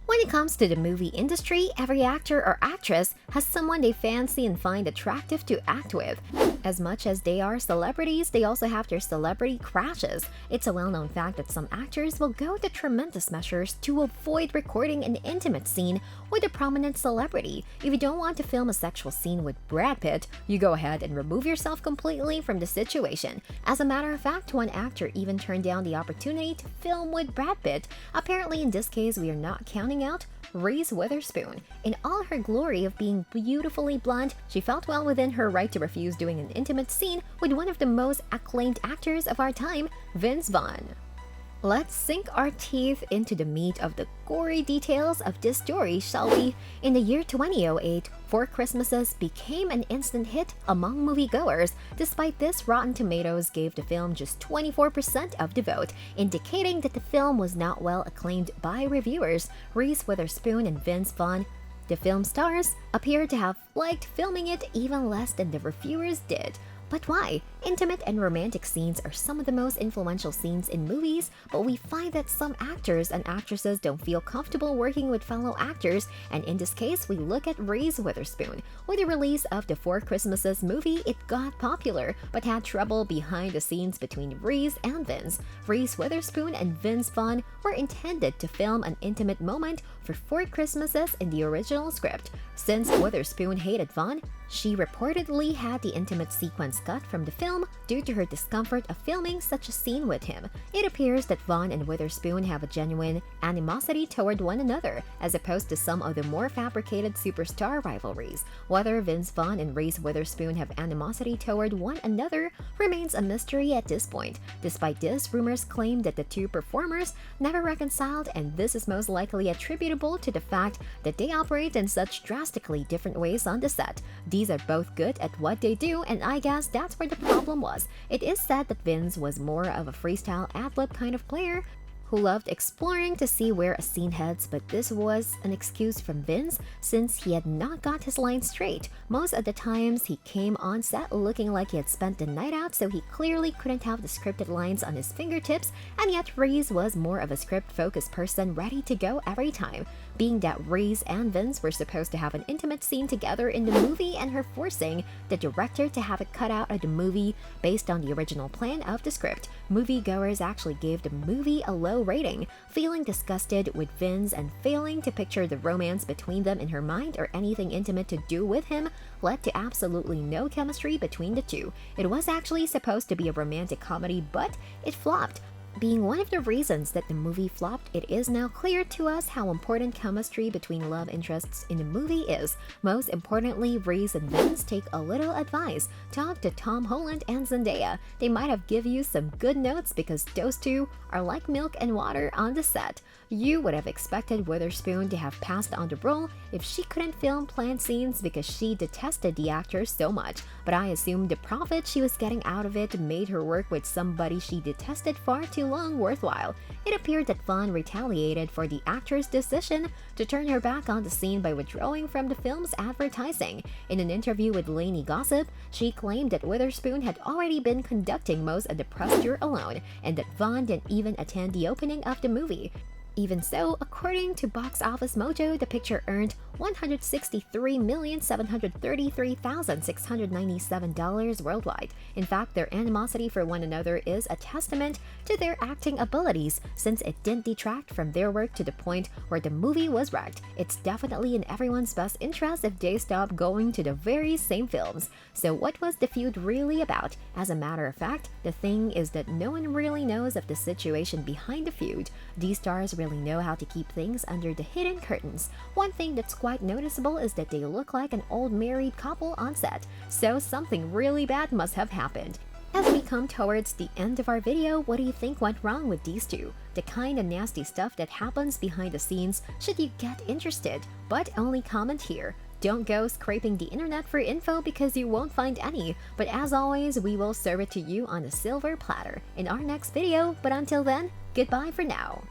When it comes to the movie industry, every actor or actress has someone they fancy and find attractive to act with. As much as they are celebrities, they also have their celebrity crushes. It's a well-known fact that some actors will go to tremendous measures to avoid recording an intimate scene with a prominent celebrity. If you don't want to film a sexual scene with Brad Pitt, you go ahead and remove yourself completely from the situation. As a matter of fact, one actor even turned down the opportunity to film with Brad Pitt. Apparently, in this case, we are not counting out Reese Witherspoon. In all her glory of being beautifully blonde, she felt well within her right to refuse doing an intimate scene with one of the most acclaimed actors of our time, Vince Vaughn. Let's sink our teeth into the meat of the gory details of this story, shall we? In the year 2008, Four Christmases became an instant hit among moviegoers. Despite this, Rotten Tomatoes gave the film just 24% of the vote, indicating that the film was not well acclaimed by reviewers. Reese Witherspoon and Vince Vaughn, the film stars, appeared to have liked filming it even less than the reviewers did. But why? Intimate and romantic scenes are some of the most influential scenes in movies, but we find that some actors and actresses don't feel comfortable working with fellow actors, and in this case, we look at Reese Witherspoon. With the release of the Four Christmases movie, it got popular, but had trouble behind the scenes between Reese and Vince. Reese Witherspoon and Vince Vaughn were intended to film an intimate moment for Four Christmases in the original script. Since Witherspoon hated Vaughn, she reportedly had the intimate sequence cut from the film due to her discomfort of filming such a scene with him. It appears that Vaughn and Witherspoon have a genuine animosity toward one another, as opposed to some of the more fabricated superstar rivalries. Whether Vince Vaughn and Reese Witherspoon have animosity toward one another remains a mystery at this point. Despite this, rumors claim that the two performers never reconciled, and this is most likely attributable to the fact that they operate in such drastically different ways on the set. These are both good at what they do, and I guess that's where the problem was. It is said that Vince was more of a freestyle ad-lib kind of player who loved exploring to see where a scene heads, but this was an excuse from Vince since he had not got his lines straight. Most of the times he came on set looking like he had spent the night out, so he clearly couldn't have the scripted lines on his fingertips, and yet Reese was more of a script-focused person ready to go every time. Being that Reese and Vince were supposed to have an intimate scene together in the movie and her forcing the director to have it cut out of the movie based on the original plan of the script, moviegoers actually gave the movie a low rating. Feeling disgusted with Vince and failing to picture the romance between them in her mind or anything intimate to do with him led to absolutely no chemistry between the two. It was actually supposed to be a romantic comedy, but it flopped. Being one of the reasons that the movie flopped, it is now clear to us how important chemistry between love interests in a movie is. Most importantly, Reese and Vince take a little advice. Talk to Tom Holland and Zendaya. They might have give you some good notes because those two are like milk and water on the set. You would have expected Witherspoon to have passed on the role if she couldn't film planned scenes because she detested the actor so much, but I assume the profit she was getting out of it made her work with somebody she detested far too long worthwhile. It appeared that Vaughn retaliated for the actor's decision to turn her back on the scene by withdrawing from the film's advertising. In an interview with Lainey Gossip, she claimed that Witherspoon had already been conducting most of the press tour alone, and that Vaughn didn't even attend the opening of the movie. Even so, according to Box Office Mojo, the picture earned $163,733,697 worldwide. In fact, their animosity for one another is a testament to their acting abilities, since it didn't detract from their work to the point where the movie was wrecked. It's definitely in everyone's best interest if they stop going to the very same films. So what was the feud really about? As a matter of fact, the thing is that no one really knows of the situation behind the feud. These stars really know how to keep things under the hidden curtains. One thing that's quite noticeable is that they look like an old married couple on set, so something really bad must have happened. As we come towards the end of our video, what do you think went wrong with these two? The kind of nasty stuff that happens behind the scenes should you get interested, but only comment here. Don't go scraping the internet for info because you won't find any, but as always, we will serve it to you on a silver platter in our next video, but until then, goodbye for now.